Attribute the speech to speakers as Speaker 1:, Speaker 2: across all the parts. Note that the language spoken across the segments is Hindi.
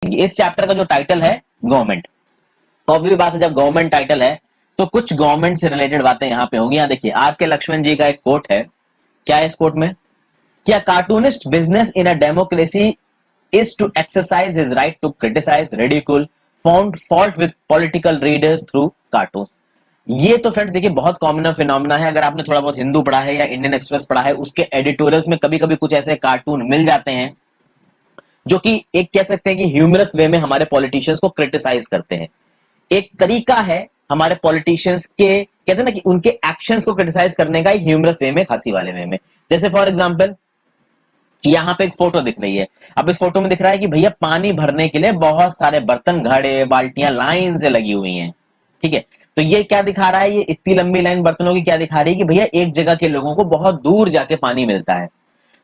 Speaker 1: इस चैप्टर का जो टाइटल है गवर्नमेंट, ऑब्वियस बात है जब गवर्नमेंट टाइटल है तो कुछ गवर्नमेंट से रिलेटेड बातें यहाँ पे होंगी। यहाँ देखिए आपके लक्ष्मण जी का एक कोट है, क्या है इस कोट में, क्या cartoonist business in a democracy is to exercise his right to criticise, ridicule, found fault with political readers through cartoons. ये तो फ्रेंड्स देखिए बहुत कॉमन फिनोमेना है, अगर आपने थोड़ा बहुत हिंदू पढ़ा है या इंडियन एक्सप्रेस पढ़ा है, उसके एडिटोरियल्स में कभी कभी कुछ ऐसे कार्टून मिल जाते हैं जो कि एक कह सकते हैं कि ह्यूमरस वे में हमारे पॉलिटिशियंस को क्रिटिसाइज करते हैं। एक तरीका है हमारे पॉलिटिशियंस के, कहते हैं ना कि उनके एक्शंस को क्रिटिसाइज करने का, एक ह्यूमरस वे में, हंसी वाले वे में। जैसे फॉर एग्जांपल यहाँ पे एक फोटो दिख रही है, अब इस फोटो में दिख रहा है कि भैया पानी भरने के लिए बहुत सारे बर्तन, घड़े, बाल्टियां लाइन से लगी हुई हैं, ठीक है। तो ये क्या दिखा रहा है, ये इतनी लंबी लाइन बर्तनों की क्या दिखा रही है कि भैया एक जगह के लोगों को बहुत दूर जाके पानी मिलता है।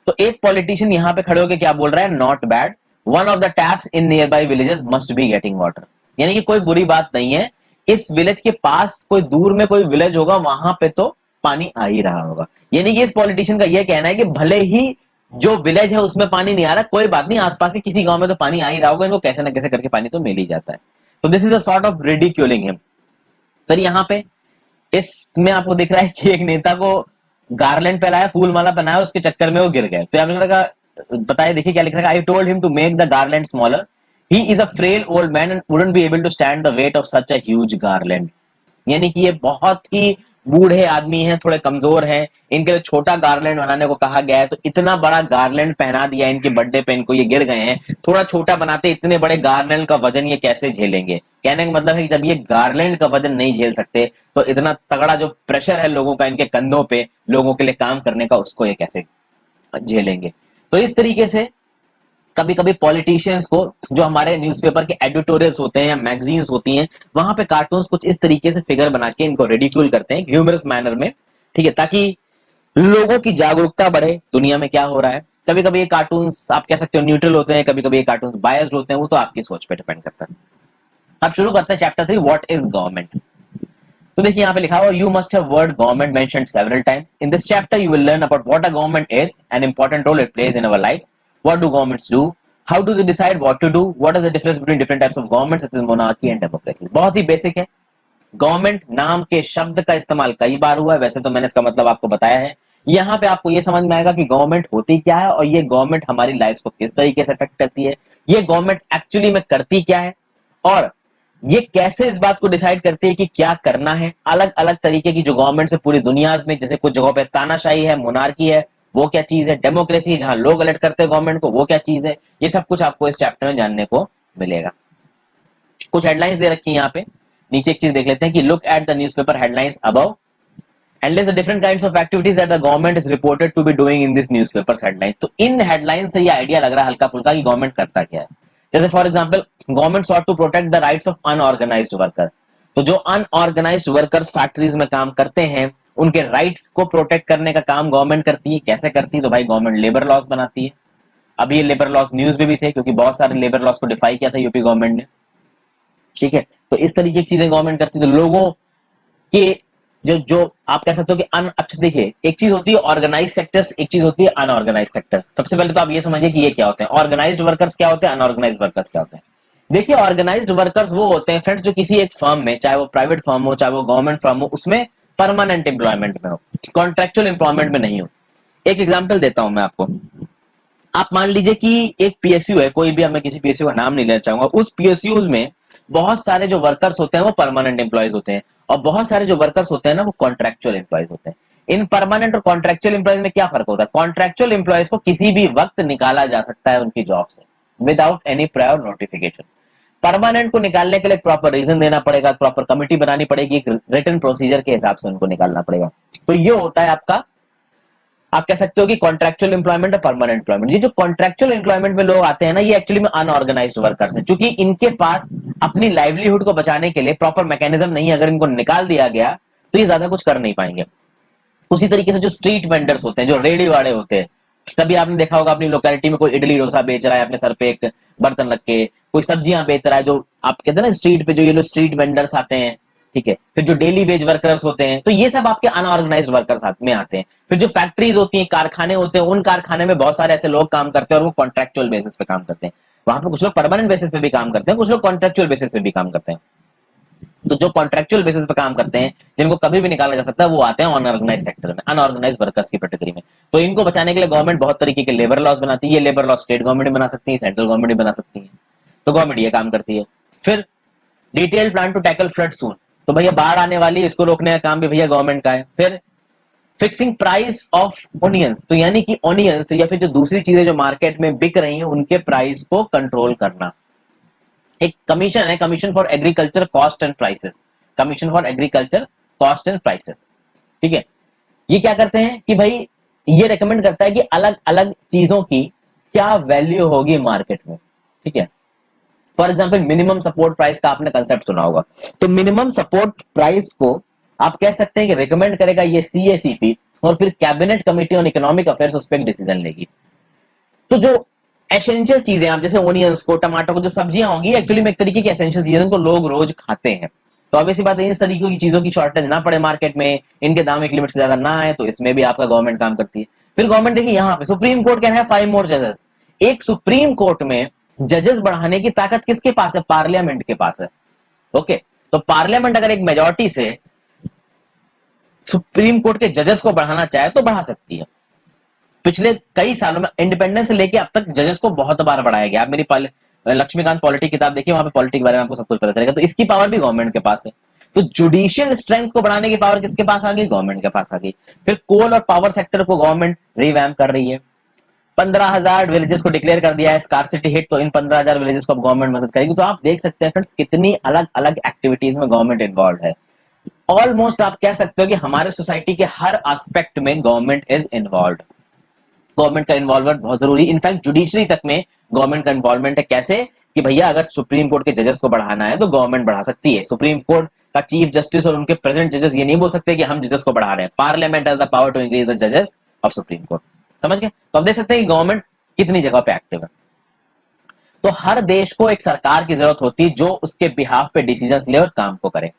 Speaker 1: तो एक पॉलिटिशियन यहाँ पे खड़े होकर क्या बोल रहा है, not bad, one of the taps in near by villages must be getting water. यानी कि कोई बुरी बात नहीं है, इस विलेज के पास कोई दूर में कोई विलेज होगा, वहां पे तो पानी आ ही रहा होगा। यानी कि इस पॉलिटिशियन का यह कहना है कि भले ही जो विलेज है उसमें पानी नहीं आ रहा, कोई बात नहीं, आसपास के किसी गांव में तो पानी आ ही रहा होगा, इनको कैसे ना कैसे करके पानी तो मिल ही जाता है। तो this is a sort of ridiculing him. फिर यहाँ पे इसमें आपको दिख रहा है कि एक नेता को गार्लैंड पहनाया, फूल माला पहनाया, उसके चक्कर में वो गिर गए। तो आपने लगा बताइए, देखिए क्या लिख रहा है, I told him to make the garland smaller, he is a frail old man and wouldn't be able to stand the weight of such a huge garland. यानी कि ये बहुत ही बूढ़े आदमी हैं, थोड़े कमजोर हैं, इनके लिए छोटा गार्लैंड बनाने को कहा गया है। तो इतना बड़ा गार्लैंड पहना दिया इनके बर्थडे पे, इनको ये गिर गए हैं, थोड़ा छोटा बनाते, इतने बड़े गार्लैंड का वजन ये कैसे झेलेंगे। कहने का मतलब है कि जब ये गार्लैंड का वजन नहीं झेल सकते तो इतना तगड़ा जो प्रेशर है लोगों का इनके कंधों पे, लोगों के लिए काम करने का, उसको ये कैसे झेलेंगे। तो इस तरीके से कभी कभी पॉलिटिशियंस को, जो हमारे न्यूज़पेपर के एडिटोरियल्स होते हैं या मैगजीन्स होती हैं, वहां पे कार्टून्स कुछ इस तरीके से फिगर बना के इनको रिडिक्यूल करते हैं ह्यूमरस मैनर में, ठीक है, ताकि लोगों की जागरूकता बढ़े दुनिया में क्या हो रहा है। कभी कभी ये कार्टून्स आप कह सकते हो न्यूट्रल होते हैं, कभी कभी ये कार्टून्स बायस्ड होते हैं, वो तो आपकी सोच पे डिपेंड करता है। अब शुरू करते हैं चैप्टर 3, व्हाट इज गवर्नमेंट। तो देखिए यहाँ पे लिखा हुआ, you must have word government mentioned several times in this chapter, you will learn about what a government is, an important role it plays in our lives, what do governments do, how do they decide what to do, what is the difference between different types of government such as monarchy and democracy. बहुत ही बेसिक है। गवर्नमेंट नाम के शब्द का इस्तेमाल कई बार हुआ है, वैसे तो मैंने इसका मतलब आपको बताया है। यहाँ पे आपको ये समझ में आएगा कि गवर्नमेंट होती क्या है और ये गवर्नमेंट हमारी लाइफ को किस तरीके से अफेक्ट करती है, ये गवर्नमेंट एक्चुअली में करती क्या है, और ये कैसे इस बात को डिसाइड करती है कि क्या करना है। अलग अलग तरीके की जो गवर्नमेंट से पूरी दुनिया में, जैसे कुछ जगहों पे तानाशाही है, मोनार्की है, वो क्या चीज है, डेमोक्रेसी जहां लोग इलेक्ट करते हैं गवर्नमेंट को, वो क्या चीज है, ये सब कुछ आपको इस चैप्टर में जानने को मिलेगा। कुछ हेडलाइंस दे रखी है यहाँ पे, नीचे एक चीज देख लेते हैं कि look at the newspaper headlines above and list the different kinds of activities that the government is reported to be doing in this newspapers headlines। तो इन हेडलाइन से ये आइडिया लग रहा है हल्का फुल्का कि गवर्नमेंट करता क्या है। जैसे for example, government sought to protect the rights of unorganised worker. तो जो अनऑर्गेनाइज्ड वर्कर्स फैक्ट्रीज में काम करते हैं, उनके राइट्स को प्रोटेक्ट करने का काम गवर्नमेंट करती है। कैसे करती है, तो भाई गवर्नमेंट लेबर लॉज बनाती है। अब ये लेबर लॉज न्यूज में भी थे क्योंकि बहुत सारे लेबर लॉज को डिफाई किया था यूपी गवर्नमेंट ने, ठीक है। तो इस तरीके की चीजें गवर्नमेंट करती है। तो लोगों के जो जो आप कह सकते हो कि अच्छा देखिए, एक चीज होती है ऑर्गेनाइज सेक्टर्स, एक चीज होती है अनऑर्गेनाइज सेक्टर। सबसे पहले तो आप ये समझिए कि ये क्या होते हैं, ऑर्गेनाइज्ड वर्कर्स क्या होते हैं, अनऑर्गेनाइज्ड वर्कर्स क्या होते हैं। देखिए ऑर्गेनाइज्ड वर्कर्स वो होते हैं फ्रेंड्स जो किसी एक फर्म में, चाहे वो प्राइवेट फर्म हो चाहे वो गवर्नमेंट फर्म हो, उसमें परमानेंट एम्प्लॉयमेंट में हो, कॉन्ट्रेक्चुअल एम्प्लॉयमेंट में नहीं हो। एक एग्जाम्पल देता हूं मैं आपको। आप मान लीजिए कि एक पीएसयू है, कोई भी, अब मैं किसी पीएसयू का नाम नहीं लेना चाहूंगा, उस पीएसयू में बहुत सारे जो वर्कर्स होते हैं वो परमानेंट एम्प्लॉयज होते हैं और बहुत सारे जो वर्कर्स होते हैं ना वो कॉन्ट्रेक्चुअल एम्प्लॉयज होते हैं। इन परमानेंट और कॉन्ट्रेक्चुअल एम्प्लॉयज में क्या फर्क होता है, कॉन्ट्रेक्चुअल एम्प्लॉयज को किसी भी वक्त निकाला जा सकता है उनकी जॉब से without any prior notification. Permanent को निकालने के लिए प्रॉपर रीजन देना पड़ेगा, प्रॉपर कमिटी बनानी पड़ेगी, एक रिटन प्रोसीजर के हिसाब से उनको निकालना पड़ेगा। तो ये होता है आपका, आप कह सकते हो कि कॉन्ट्रेक्चुअल एम्प्लॉयमेंट और परमानेंट एम्प्लॉयमेंट। ये जो कॉन्ट्रेक्चुअल एम्प्लॉयमेंट में लोग आते हैं ना, ये एक्चुअली में अनऑर्गेनाइज्ड वर्कर्स हैं, क्योंकि इनके पास अपनी लाइवलीहुड को बचाने के लिए प्रॉपर मैकेनिज्म नहीं है। अगर इनको निकाल दिया गया तो ये ज्यादा कुछ कर नहीं पाएंगे। उसी तरीके से जो स्ट्रीट वेंडर्स होते हैं, जो रेडी वाले होते हैं, कभी आपने देखा होगा अपनी लोकेलिटी में कोई इडली डोसा बेच रहा है अपने सर पे एक बर्तन रख के, कोई सब्जियां बेच रहा है, जो आप कहते हैं ना स्ट्रीट पे जो ये लोग स्ट्रीट वेंडर्स आते हैं, ठीक है। फिर जो डेली वेज वर्कर्स होते हैं, तो ये सब आपके अनऑर्गेनाइज्ड वर्कर्स में आते हैं। फिर जो फैक्ट्रीज होती हैं, कारखाने होते हैं, उन कारखाने में बहुत सारे ऐसे लोग काम करते हैं और वो कॉन्ट्रेक्चुअल बेसिस पे काम करते हैं। वहां पर कुछ लोग परमानेंट बेसिस पे भी काम करते हैं, कुछ लोग कॉन्ट्रेक्चुअल बेसिस पे भी काम करते हैं। तो जो कॉन्ट्रेक्चुअल बेसिस पे काम करते हैं, जिनको कभी भी निकाला जा सकता है, वो आते हैं अनऑर्गेनाइज सेक्टर में, अनऑर्गेनाइज वर्कर्स की कैटेगरी में। तो इनको बचाने के लिए गवर्नमेंट बहुत तरीके के लेबर लॉज बनाती है। ये लेबर लॉज स्टेट गवर्नमेंट बना सकती है, सेंट्रल गवर्नमेंट भी बना सकती है। तो गवर्नमेंट ये काम करती है। फिर detail plan to tackle flood soon, तो भैया बाढ़ आने वाली है, इसको रोकने का काम भी भैया गवर्नमेंट का है। फिर फिक्सिंग प्राइस ऑफ ओनियंस, तो यानी कि ओनियंस या फिर जो दूसरी चीजें जो मार्केट में बिक रही हैं उनके प्राइस को कंट्रोल करना। एक कमीशन है, commission for agriculture cost and prices, commission for agriculture cost and prices, ठीक है। ये क्या करते हैं कि भाई ये रेकमेंड करता है कि अलग अलग चीजों की क्या वैल्यू होगी मार्केट में, ठीक है। For example minimum support price का आपने कंसेप्ट सुना होगा। तो मिनिमम सपोर्ट प्राइस को आप कह सकते हैं कि रिकमेंड करेगा ये सीएसीपी, और फिर cabinet committee on economic affairs उस पर एक डिसीजन लेगी। तो जो एसेंशियल चीजें, आप जैसे ओनियंस को, टमाटर को, जो सब्जियां होंगी एक्चुअली में एक तरीके की एसेंशियल चीजें उनको लोग रोज खाते हैं। तो ऑब्वियसली बात है, इस तरीके की चीजों की शॉर्टेज ना पड़े मार्केट में, इनके दाम एक लिमिट से ज्यादा ना आए, तो इसमें भी आपका गवर्नमेंट काम करती है। फिर गवर्नमेंट देखिए यहाँ पे सुप्रीम कोर्ट कैन हैव 5 मोर जजेस। एक सुप्रीम कोर्ट में जजेस बढ़ाने की ताकत किसके पास है? पार्लियामेंट के पास है। ओके, तो पार्लियामेंट अगर एक मेजोरिटी से सुप्रीम कोर्ट के जजेस को बढ़ाना चाहे तो बढ़ा सकती है। पिछले कई सालों में इंडिपेंडेंस से लेके अब तक जजेस को बहुत बार बढ़ाया गया। आप मेरी लक्ष्मीकांत पॉलिटिक किताब देखिए, वहां पे पॉलिटिक के बारे में आपको सब कुछ पता चलेगा। तो इसकी पावर भी गवर्नमेंट के पास है। तो जुडिशियल स्ट्रेंथ को बढ़ाने की पावर किसके पास आ गई? गवर्नमेंट के पास आ गई। फिर कोल और पावर सेक्टर को गवर्नमेंट रिवैम्प कर रही है। 15,000 विलेजेस को डिक्लेयर कर दिया है स्कार्सिटी हिट, तो इन 15,000 विलेजेस को अब गवर्नमेंट मदद करेगी। तो आप देख सकते हैं फ्रेंड्स कितनी अलग अलग एक्टिविटीज में गवर्नमेंट इन्वॉल्व है। ऑलमोस्ट आप कह सकते हो कि हमारे सोसाइटी के हर एस्पेक्ट में गवर्नमेंट इज इन्वॉल्व। गवर्नमेंट का इन्वॉल्वमेंट बहुत जरूरी, इनफैक्ट जुडिशरी तक में गवर्नमेंट का इन्वॉल्वमेंट है। कैसे? कि भैया अगर सुप्रीम कोर्ट के जजेस को बढ़ाना है तो गवर्नमेंट बढ़ा सकती है। सुप्रीम कोर्ट का चीफ जस्टिस और उनके प्रेजेंट जजेस ये नहीं बोल सकते कि हम जजेस को बढ़ा रहे हैं। Parliament has the power to increase the जजेस ऑफ सुप्रीम कोर्ट। समझ गए? तो अब देख सकते हैं कि गवर्नमेंट कितनी जगह पे एक्टिव है। तो हर देश को एक सरकार की जरूरत होती है जो उसके बिहाफ पे डिसीजन ले और काम को करे।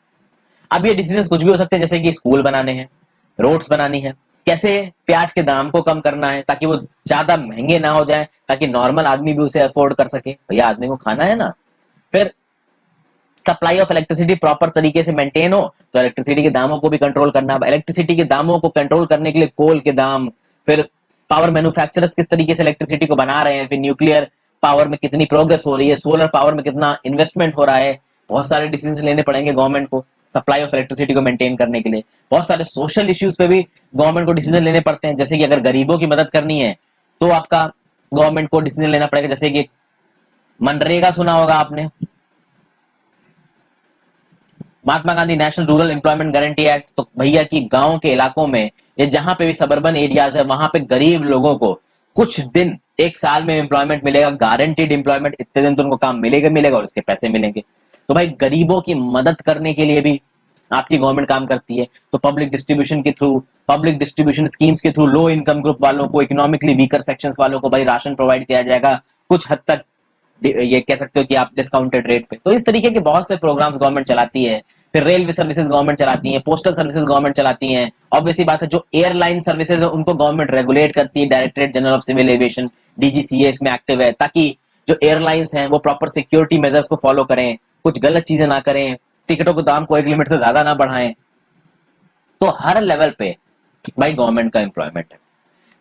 Speaker 1: अब ये डिसीजन कुछ भी हो सकते हैं, जैसे कि स्कूल बनाने हैं, रोड्स बनानी है, कैसे प्याज के दाम को कम करना है ताकि वो ज्यादा महंगे ना हो जाए, ताकि नॉर्मल आदमी भी उसे अफोर्ड कर सके। भैया आदमी को खाना है ना। फिर सप्लाई ऑफ इलेक्ट्रिसिटी प्रॉपर तरीके से मेंटेन हो तो इलेक्ट्रिसिटी के दामों को भी कंट्रोल करना। इलेक्ट्रिसिटी के दामों को कंट्रोल करने के लिए कोल के दाम, फिर पावर मैन्युफैक्चरर्स किस तरीके से इलेक्ट्रिसिटी को बना रहे हैं, फिर न्यूक्लियर पावर में कितनी प्रोग्रेस हो रही है, सोलर पावर में कितना इन्वेस्टमेंट हो रहा है। बहुत सारे डिसीजन लेने पड़ेंगे गवर्नमेंट को सप्लाई ऑफ इलेक्ट्रिसिटी को मेंटेन करने के लिए। बहुत सारे सोशल इश्यूज पे भी गवर्नमेंट को डिसीजन लेने पड़ते हैं, जैसे कि अगर गरीबों की मदद करनी है तो आपका गवर्नमेंट को डिसीजन लेना पड़ेगा। जैसे कि मनरेगा सुना होगा आपने, Mahatma Gandhi national rural employment guarantee act. तो भैया की गांव के इलाकों में या जहां पे भी सबर्बन एरियाज है वहां पे गरीब लोगों को कुछ दिन एक साल में एम्प्लॉयमेंट मिलेगा, गारंटीड एम्प्लॉयमेंट। इतने दिन तो उनको काम मिलेगा मिलेगा और उसके पैसे मिलेंगे। तो भाई गरीबों की मदद करने के लिए भी आपकी गवर्नमेंट काम करती है। तो पब्लिक डिस्ट्रीब्यूशन के थ्रू, पब्लिक डिस्ट्रीब्यूशन स्कीम्स के थ्रू लो इनकम ग्रुप वालों को, इकोनॉमिकली वीकर सेक्शंस वालों को भाई राशन प्रोवाइड किया जाएगा कुछ हद तक, ये कह सकते हो कि आप डिस्काउंटेड रेट पे। तो इस तरीके के बहुत से प्रोग्राम्स गवर्नमेंट चलाती है। फिर रेलवे सर्विसेज गवर्नमेंट चलाती है, पोस्टल सर्विसेज गवर्नमेंट चलाती है। ऑब्वियसली बात है जो एयरलाइन सर्विसेज है उनको गवर्नमेंट रेगुलेट करती है। Directorate general of civil aviation DGCA इसमें एक्टिव है, ताकि जो एयरलाइंस हैं वो प्रॉपर सिक्योरिटी मेजर्स को फॉलो करें, कुछ गलत चीजें ना करें, टिकटों के दाम को एक लिमिट से ज्यादा ना बढ़ाएं। तो हर लेवल पे भाई गवर्नमेंट का एम्प्लॉयमेंट है।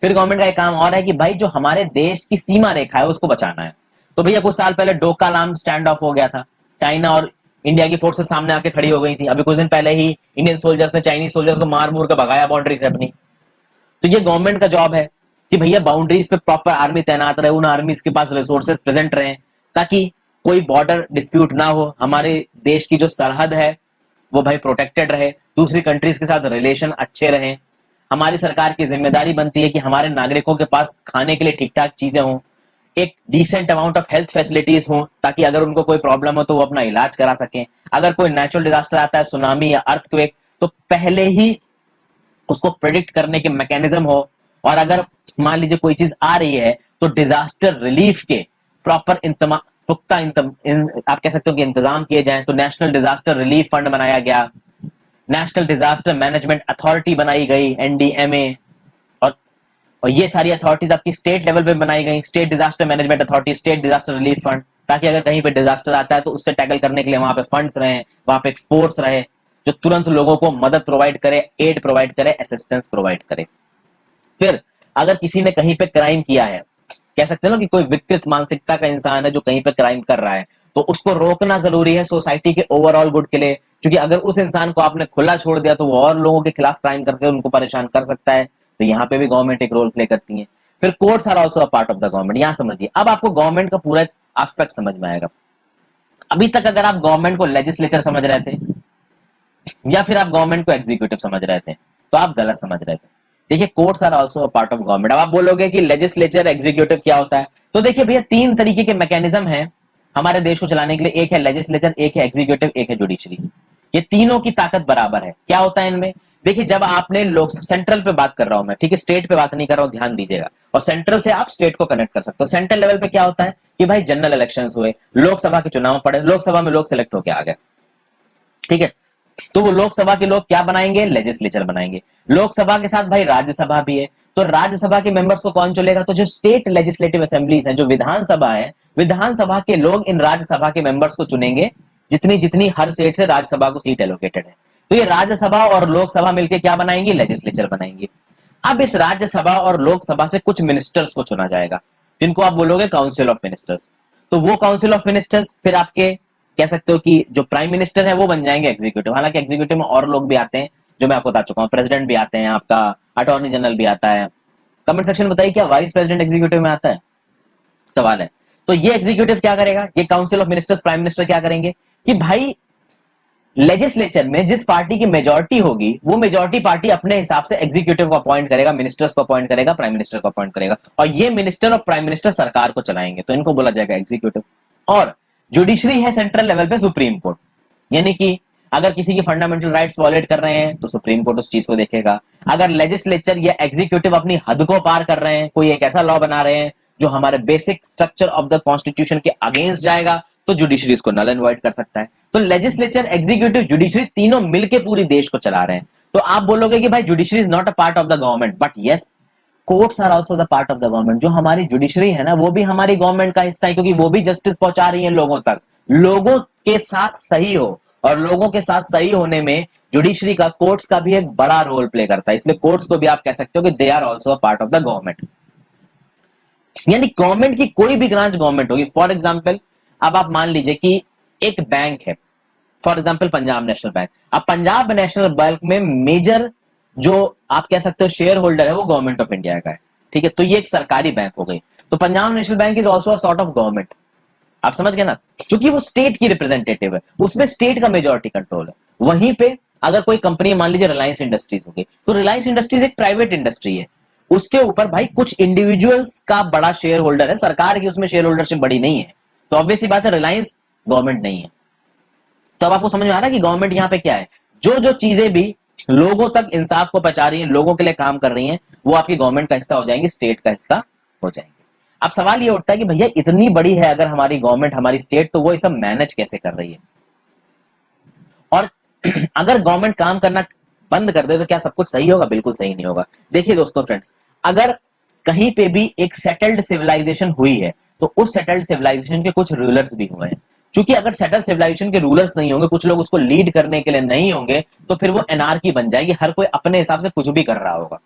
Speaker 1: फिर गवर्नमेंट का एक काम और है कि भाई जो हमारे देश की सीमा रेखा है उसको बचाना है। तो भैया कुछ साल पहले डोकालाम स्टैंड ऑफ हो गया था, चाइना और इंडिया की फोर्सेस सामने आके खड़ी हो गई थी। अभी कुछ दिन पहले ही इंडियन सोल्जर्स ने चाइनीज सोल्जर्स को मार मूर कर भगाया बाउंड्री से अपनी। तो ये गवर्नमेंट का जॉब है कि भैया बाउंड्रीज पे प्रॉपर आर्मी तैनात रहे, उन आर्मीज के पास रिसोर्सेज प्रेजेंट रहे, ताकि कोई बॉर्डर डिस्प्यूट ना हो, हमारे देश की जो सरहद है वो भाई प्रोटेक्टेड रहे, दूसरी कंट्रीज के साथ रिलेशन अच्छे रहे। हमारी सरकार की जिम्मेदारी बनती है कि हमारे नागरिकों के पास खाने के लिए ठीक ठाक चीजें हों, एक decent amount of health facilities हों, ताकि अगर उनको कोई प्रॉब्लम हो तो वो अपना इलाज करा सकें। अगर कोई नेचुरल डिजास्टर आता है, सुनामी या अर्थक्वेक, तो पहले ही उसको प्रेडिक्ट करने के मैकेनिज्म हो। और अगर मान लीजिए कोई चीज आ रही है तो डिजास्टर रिलीफ के प्रॉपर पुख्ता आप कह सकते हो कि इंतजाम किए जाएं। तो नेशनल डिजास्टर रिलीफ फंड बनाया गया, नेशनल डिजास्टर मैनेजमेंट अथॉरिटी बनाई गई एनडीएमए, और और ये सारी अथॉरिटीज आपकी स्टेट लेवल पे बनाई गई, state disaster management authority, state disaster relief fund, ताकि अगर कहीं पे डिजास्टर आता है तो उससे टैकल करने के लिए वहां पे फंड्स रहे, वहां पे एक फोर्स रहे जो तुरंत लोगों को मदद प्रोवाइड करे, एड प्रोवाइड करे, असिस्टेंस प्रोवाइड करे। फिर अगर किसी ने कहीं पे क्राइम किया है, कह सकते हैं ना कि कोई विकृत मानसिकता का इंसान है जो कहीं पे क्राइम कर रहा है, तो उसको रोकना जरूरी है सोसाइटी के ओवरऑल गुड के लिए, क्योंकि अगर उस इंसान को आपने खुला छोड़ दिया तो वो और लोगों के खिलाफ क्राइम करके उनको परेशान कर सकता है। तो यहाँ पे भी गवर्नमेंट एक रोल प्ले करती है। फिर courts are also a part of the government. यहाँ समझिए, अब आपको गवर्नमेंट का पूरा एस्पेक्ट समझ में आएगा। अभी तक अगर आप गवर्नमेंट को लेजिस्लेचर समझ रहे थे या फिर आप गवर्नमेंट को एग्जीक्यूटिव समझ रहे थे, तो आप गलत समझ रहे थे। देखिए, courts are also a part of government. अब आप बोलोगे कि लेजिस्लेचर एग्जीक्यूटिव क्या होता है, तो देखिए भैया, तीन तरीके के मैकेनिज्म है हमारे देश को चलाने के लिए। एक है लेजिस्लेचर, एक है एग्जीक्यूटिव, एक है जुडिशरी। ये तीनों की ताकत बराबर है। क्या होता है इनमें? देखिए, जब आपने लोग सेंट्रल पे बात कर रहा हूं मैं, ठीक है, स्टेट पे बात नहीं कर रहा हूं, ध्यान दीजिएगा। और सेंट्रल से आप स्टेट को कनेक्ट कर सकते हो। सेंट्रल लेवल पे क्या होता है कि भाई जनरल इलेक्शंस हुए, लोकसभा के चुनाव पड़े, लोकसभा में लोग सिलेक्ट होके आ गए, ठीक है, तो वो लोकसभा के लोग क्या बनाएंगे? लेजिस्लेचर बनाएंगे। लोकसभा के साथ भाई राज्यसभा भी है, तो राज्यसभा के मेंबर्स को कौन चुनेगा? तो जो स्टेट लेजिस्लेटिव असेंबलीज है, जो विधानसभा है, विधानसभा के लोग इन राज्यसभा के मेंबर्स को चुनेंगे, जितनी जितनी हर स्टेट से राज्यसभा को सीट एलोकेटेड है। तो ये राज्यसभा और लोकसभा मिलकर क्या बनाएंगे? लेजिस्लेचर बनाएंगे। अब इस राज्यसभा और लोकसभा से कुछ मिनिस्टर्स को चुना जाएगा, जिनको आप बोलोगे काउंसिल ऑफ मिनिस्टर्स। तो वो काउंसिल ऑफ मिनिस्टर्स फिर आपके कह सकते हो कि जो प्राइम मिनिस्टर है वो बन जाएंगे एग्जीक्यूटिव। हालांकि एग्जीक्यूटिव में और लोग भी आते हैं जो मैं आपको बता चुका हूँ, प्रेसिडेंट भी आते हैं, आपका अटॉर्नी जनरल भी आता है। कमेंट सेक्शन बताइए, क्या वाइस प्रेसिडेंट एग्जीक्यूटिव में आता है? सवाल है। तो ये एग्जीक्यूटिव क्या करेगा? ये council of ministers, prime minister क्या करेंगे कि भाई लेजिस्लेचर में जिस पार्टी की मेजोरिटी होगी, वो मेजोरिटी पार्टी अपने हिसाब से एग्जीक्यूटिव को अपॉइंट करेगा, मिनिस्टर्स को अपॉइंट करेगा, प्राइम मिनिस्टर को अपॉइंट करेगा, और ये मिनिस्टर और प्राइम मिनिस्टर सरकार को चलाएंगे, तो इनको बोला जाएगा एग्जीक्यूटिव। और जुडिशरी है सेंट्रल लेवल पे सुप्रीम कोर्ट, यानी कि अगर किसी की फंडामेंटल राइट्स वॉलेट कर रहे हैं तो सुप्रीम कोर्ट उस चीज को देखेगा। अगर लेजिस्लेचर या एग्जीक्यूटिव अपनी हद को पार कर रहे हैं, कोई एक ऐसा लॉ बना रहे हैं जो हमारे basic structure of the constitution के अगेंस्ट जाएगा, तो जुडिशरी इसको नल एंड वॉइड कर सकता है। तो लेजिस्लेचर, एग्जीक्यूटिव, जुडिशरी तीनों मिलकर पूरी देश को चला रहे हैं। तो आप बोलोगे कि भाई judiciary is not a part of the government, but yes, courts are also the part of the government. जो हमारी जुडिशरी है ना, वो भी हमारी गवर्नमेंट का हिस्सा है, क्योंकि वो भी जस्टिस पहुंचा रही है लोगों तक। लोगों के साथ सही हो, और लोगों के साथ सही होने में जुडिशरी का, कोर्ट्स का भी एक बड़ा रोल प्ले करता है। इसलिए कोर्ट्स को भी आप कह सकते हो कि they are also a part of the government. यानी गवर्नमेंट की कोई भी ब्रांच गवर्नमेंट होगी। फॉर एग्जाम्पल, अब आप मान लीजिए कि एक बैंक है, फॉर एग्जाम्पल पंजाब नेशनल बैंक। अब पंजाब नेशनल बैंक में मेजर जो आप कह सकते हो शेयर होल्डर है, वो गवर्नमेंट ऑफ इंडिया का है, ठीक है, तो ये एक सरकारी बैंक हो गई। तो Punjab National bank is also a sort of government. आप समझ गए ना, क्योंकि वो स्टेट की रिप्रेजेंटेटिव है, उसमें स्टेट का मेजोरिटी कंट्रोल है। वहीं पे अगर कोई कंपनी, मान लीजिए रिलायंस इंडस्ट्रीज हो गई, तो रिलायंस इंडस्ट्रीज एक प्राइवेट इंडस्ट्री है, उसके ऊपर भाई कुछ इंडिविजुअल्स का बड़ा शेयर होल्डर है, सरकार की उसमें शेयर होल्डरशिप बड़ी नहीं है, तो ऑब्वियस सी बात है रिलायंस गवर्नमेंट नहीं है। तो अब आपको समझ में आ रहा है कि गवर्नमेंट यहाँ पे क्या है? जो जो चीजें भी लोगों तक इंसाफ को पहुंचा रही हैं, लोगों के लिए काम कर रही हैं, वो आपकी गवर्नमेंट का हिस्सा हो जाएंगी, स्टेट का हिस्सा हो जाएंगे। अब सवाल ये उठता है कि भैया इतनी बड़ी है अगर हमारी गवर्नमेंट, हमारी स्टेट, तो वो ये सब मैनेज कैसे कर रही है? और अगर गवर्नमेंट काम करना बंद कर दे तो क्या सब कुछ सही होगा? बिल्कुल सही नहीं होगा। देखिए दोस्तों, फ्रेंड्स, अगर कहीं पे भी एक सेटल्ड सिविलाइजेशन हुई है, तो उस सेटल्ड सिविलाइजेशन के कुछ रूलर्स भी हुए हैं। क्योंकि अगर सेटल्ड सिविलाइजेशन के रूलर्स नहीं होंगे, कुछ लोग उसको लीड करने के लिए नहीं होंगे, तो फिर वो एनार्की बन जाएगी, हर कोई अपने हिसाब से कुछ भी कर रहा होगा।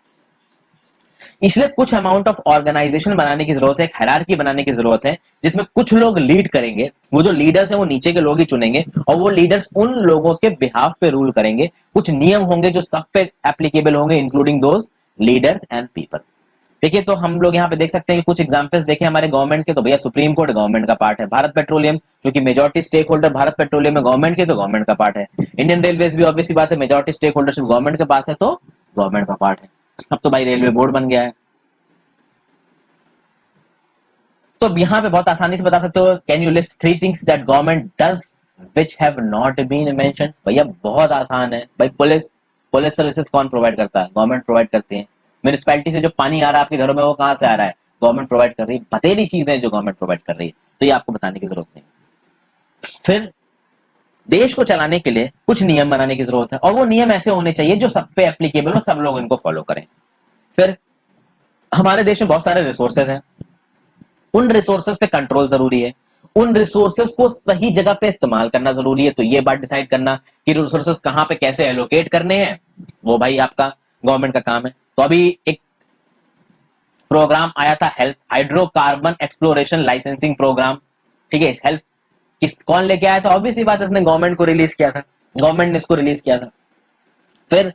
Speaker 1: इसलिए कुछ अमाउंट ऑफ ऑर्गेनाइजेशन बनाने की जरूरत है, एक हायरार्की बनाने की जरूरत है, जिसमें कुछ लोग लीड करेंगे। वो जो लीडर्स हैं वो नीचे के लोग ही चुनेंगे, और वो लीडर्स उन लोगों के बिहाफ पे रूल करेंगे। कुछ नियम होंगे जो सब पे एप्लीकेबल होंगे, including those leaders and people. देखिए, तो हम लोग यहाँ पे देख सकते हैं कि कुछ एग्जांपल्स देखें हमारे गवर्नमेंट के, तो भैया सुप्रीम कोर्ट गवर्नमेंट का पार्ट है, भारत पेट्रोलियम जो कि majority stake holder Bharat Petroleum में गवर्नमेंट के, तो गवर्नमेंट का पार्ट है। इंडियन रेलवेज भी ऑब्वियसली बात है, मेजॉरिटी स्टेक होल्डरशिप गवर्नमेंट के पास है, तो गवर्नमेंट का पार्ट है। अब तो भाई रेलवे बोर्ड बन गया है। तो यहाँ पे बहुत आसानी से बता सकते हो, can you list 3 things that government does which have not been mentioned? भैया बहुत आसान है भाई। पुलिस सर्विसेज कौन प्रोवाइड करता है? गवर्नमेंट प्रोवाइड करती है। म्युनिसिपैलिटी से जो पानी आ रहा है आपके घरों में, वो कहां से आ रहा है? गवर्नमेंट प्रोवाइड कर रही है। बतेरी चीजें जो गवर्नमेंट प्रोवाइड कर रही है, तो ये आपको बताने की जरूरत नहीं। फिर देश को चलाने के लिए कुछ नियम बनाने की जरूरत है, और वो नियम ऐसे होने चाहिए जो सब पे एप्लीकेबल हो, सब लोग इनको फॉलो करें। फिर हमारे देश में बहुत सारे रिसोर्सेज हैं, उन रिसोर्सेज पे कंट्रोल जरूरी है, उन रिसोर्सेज को सही जगह पे इस्तेमाल करना जरूरी है। तो ये बात डिसाइड करना कि रिसोर्सेज कहां पे कैसे एलोकेट करने हैं, वो भाई आपका गवर्नमेंट का काम है। तो अभी एक प्रोग्राम आया था HELP, hydrocarbon exploration licensing program, ठीक है। इस हेल्प किस कौन लेके आया था? ऑब्वियसली बात, इसने गवर्नमेंट को रिलीज किया था, गवर्नमेंट ने इसको रिलीज किया था। फिर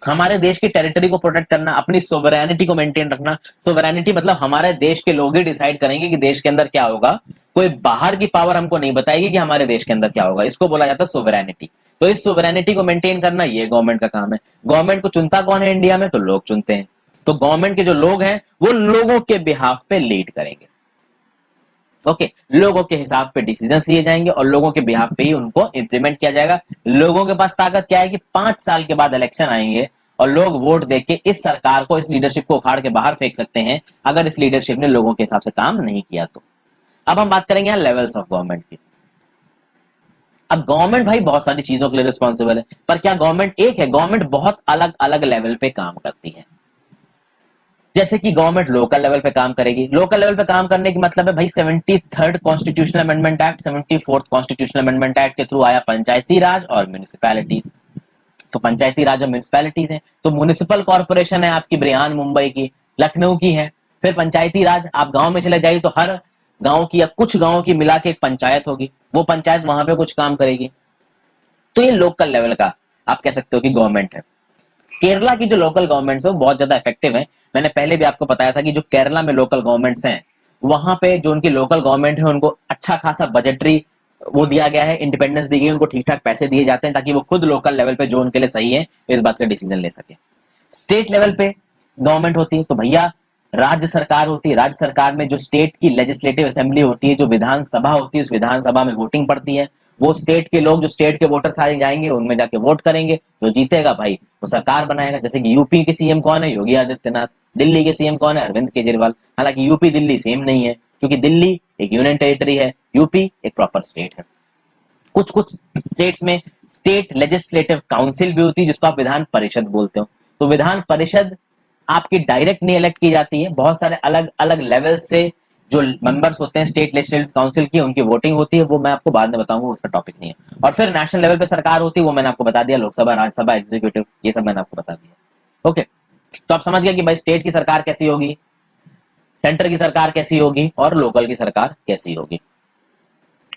Speaker 1: हमारे देश की टेरिटरी को प्रोटेक्ट करना, अपनी सोवरेनिटी को मेंटेन रखना। सोवरेनिटी मतलब हमारे देश के लोग ही डिसाइड करेंगे कि देश के अंदर क्या होगा, कोई बाहर की पावर हमको नहीं बताएगी कि हमारे देश के अंदर क्या होगा, इसको बोला जाता है सोवरेनिटी। तो इस सोवरेनिटी को मेंटेन करना ये गवर्नमेंट का काम है। गवर्नमेंट को चुनता कौन है इंडिया में? तो लोग चुनते हैं। तो गवर्नमेंट के जो लोग हैं वो लोगों के बिहाफ पे लीड करेंगे, ओके। लोगों के हिसाब पे डिसीजंस लिए जाएंगे और लोगों के बिहाफ पे ही उनको इंप्लीमेंट किया जाएगा। लोगों के पास ताकत क्या है कि 5 साल के बाद इलेक्शन आएंगे और लोग वोट देके इस सरकार को, इस लीडरशिप को उखाड़ के बाहर फेंक सकते हैं अगर इस लीडरशिप ने लोगों के हिसाब से काम नहीं किया तो। अब हम बात करेंगे यहाँ लेवल्स ऑफ गवर्नमेंट की। अब गवर्नमेंट भाई बहुत सारी चीजों के लिए रिस्पॉन्सिबल है, पर क्या गवर्नमेंट एक है? गवर्नमेंट बहुत अलग अलग लेवल पे काम करती है। जैसे कि गवर्नमेंट लोकल लेवल पे काम करेगी। लोकल लेवल पे काम करने की मतलब है भाई 73rd constitutional amendment act, 74th constitutional amendment act के थ्रू आया पंचायती राज और म्यूनिसिपैलिटीज। तो पंचायती राज और म्यूनिसिपैलिटीज है, तो म्यूनिसिपल कॉर्पोरेशन है आपकी बृहन मुंबई की, लखनऊ की है। फिर पंचायती राज, आप गांव में चले जाइए तो हर गांव की या कुछ गांव की मिला के एक पंचायत होगी, वो पंचायत वहां पे कुछ काम करेगी। तो ये लोकल लेवल का आप कह सकते हो कि गवर्नमेंट है। केरला की जो लोकल गवर्नमेंट्स है वो बहुत ज्यादा इफेक्टिव है। मैंने पहले भी आपको बताया था कि जो केरला में लोकल गवर्नमेंट्स हैं, वहां पे जो उनकी लोकल गवर्नमेंट है उनको अच्छा खासा बजटरी वो दिया गया है, इंडिपेंडेंस दी गई है, उनको ठीक ठाक पैसे दिए जाते हैं ताकि वो खुद लोकल लेवल पे जो उनके लिए सही है इस बात का डिसीजन ले सके। स्टेट लेवल पे गवर्नमेंट होती है तो भैया राज्य सरकार होती है। राज्य सरकार में जो स्टेट की लेजिस्लेटिव असेंबली होती है, जो विधानसभा होती है, उस विधानसभा में वोटिंग पड़ती है। वो स्टेट के लोग, जो स्टेट के वोटर सारे जाएंगे उनमें जाके वोट करेंगे, जो जीतेगा भाई वो सरकार बनाएगा। जैसे कि यूपी के सीएम कौन है? योगी आदित्यनाथ। दिल्ली के सीएम कौन है? अरविंद केजरीवाल। हालांकि यूपी दिल्ली सेम नहीं है, क्योंकि दिल्ली एक यूनियन टेरिटरी है, यूपी एक प्रॉपर स्टेट है। कुछ कुछ स्टेट्स में स्टेट लेजिस्लेटिव काउंसिल भी होती है, जिसको आप विधान परिषद बोलते हो। तो विधान परिषद आपकी डायरेक्ट नहीं इलेक्ट की जाती है, बहुत सारे अलग अलग लेवल से जो मेंबर्स होते हैं स्टेट लेजिस्लेटिव काउंसिल की, उनकी वोटिंग होती है, वो मैं आपको बाद में बताऊंगा, उसका टॉपिक नहीं है। और फिर नेशनल लेवल पे सरकार होती है, वो मैंने आपको बता दिया, लोकसभा, राज्यसभा, एग्जीक्यूटिव, ये सब मैंने आपको बता दिया, ओके। तो आप समझ गए कि भाई स्टेट की सरकार कैसी होगी, सेंटर की सरकार कैसी होगी और लोकल की सरकार कैसी होगी,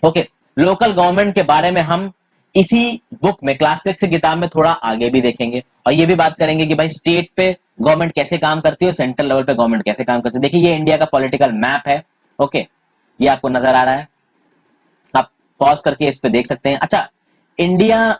Speaker 1: ओके। लोकल गवर्नमेंट के बारे में हम इसी बुक में क्लास 6 की किताब में थोड़ा आगे भी देखेंगे और ये भी बात करेंगे कि भाई स्टेट पे गवर्नमेंट कैसे काम करती है और सेंट्रल लेवल पे गवर्नमेंट कैसे काम करती है। देखिए ये इंडिया का पॉलिटिकल मैप है, ओके, ये आपको नजर आ रहा है, आप पॉज करके इस पे देख सकते हैं। अच्छा, इंडिया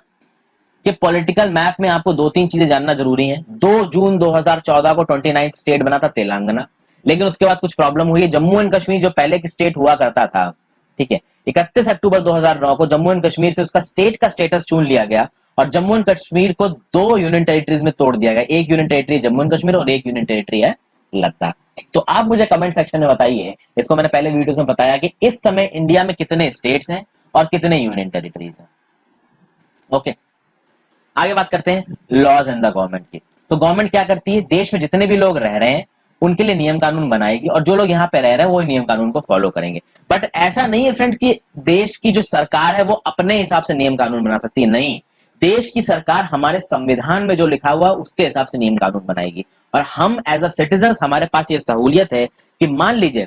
Speaker 1: के पॉलिटिकल मैप में आपको दो तीन चीजें जानना जरूरी है। 2 जून 2014 को 29th स्टेट बना था तेलंगाना, लेकिन उसके बाद कुछ प्रॉब्लम हुई है। जम्मू एंड कश्मीर जो पहले की स्टेट हुआ करता था, ठीक है, 31 अक्टूबर 2009 को जम्मू एंड कश्मीर से उसका स्टेट का स्टेटस चुन लिया गया और जम्मू एंड कश्मीर को 2 यूनियन टेरिटरीज में तोड़ दिया गया। एक union territory Jammu and Kashmir और एक यूनियन टेरिटरी है लद्दाख। तो आप मुझे कमेंट सेक्शन में बताइए, इसको मैंने पहले वीडियो में बताया कि इस समय इंडिया में कितने स्टेट्स हैं और कितने यूनियन टेरिटरीज हैं, ओके। आगे बात करते हैं लॉज एंड द गवर्नमेंट की। तो गवर्नमेंट क्या करती है, देश में जितने भी लोग रह रहे हैं उनके लिए नियम कानून बनाएगी और जो लोग यहाँ पे रह रहे हैं वो नियम कानून को फॉलो करेंगे। बट ऐसा नहीं है फ्रेंड्स कि देश की जो सरकार है वो अपने हिसाब से नियम कानून बना सकती है, नहीं। देश की सरकार हमारे संविधान में जो लिखा हुआ उसके हिसाब से नियम कानून बनाएगी और हम एज अ सिटीजन हमारे पास ये सहूलियत है कि मान लीजिए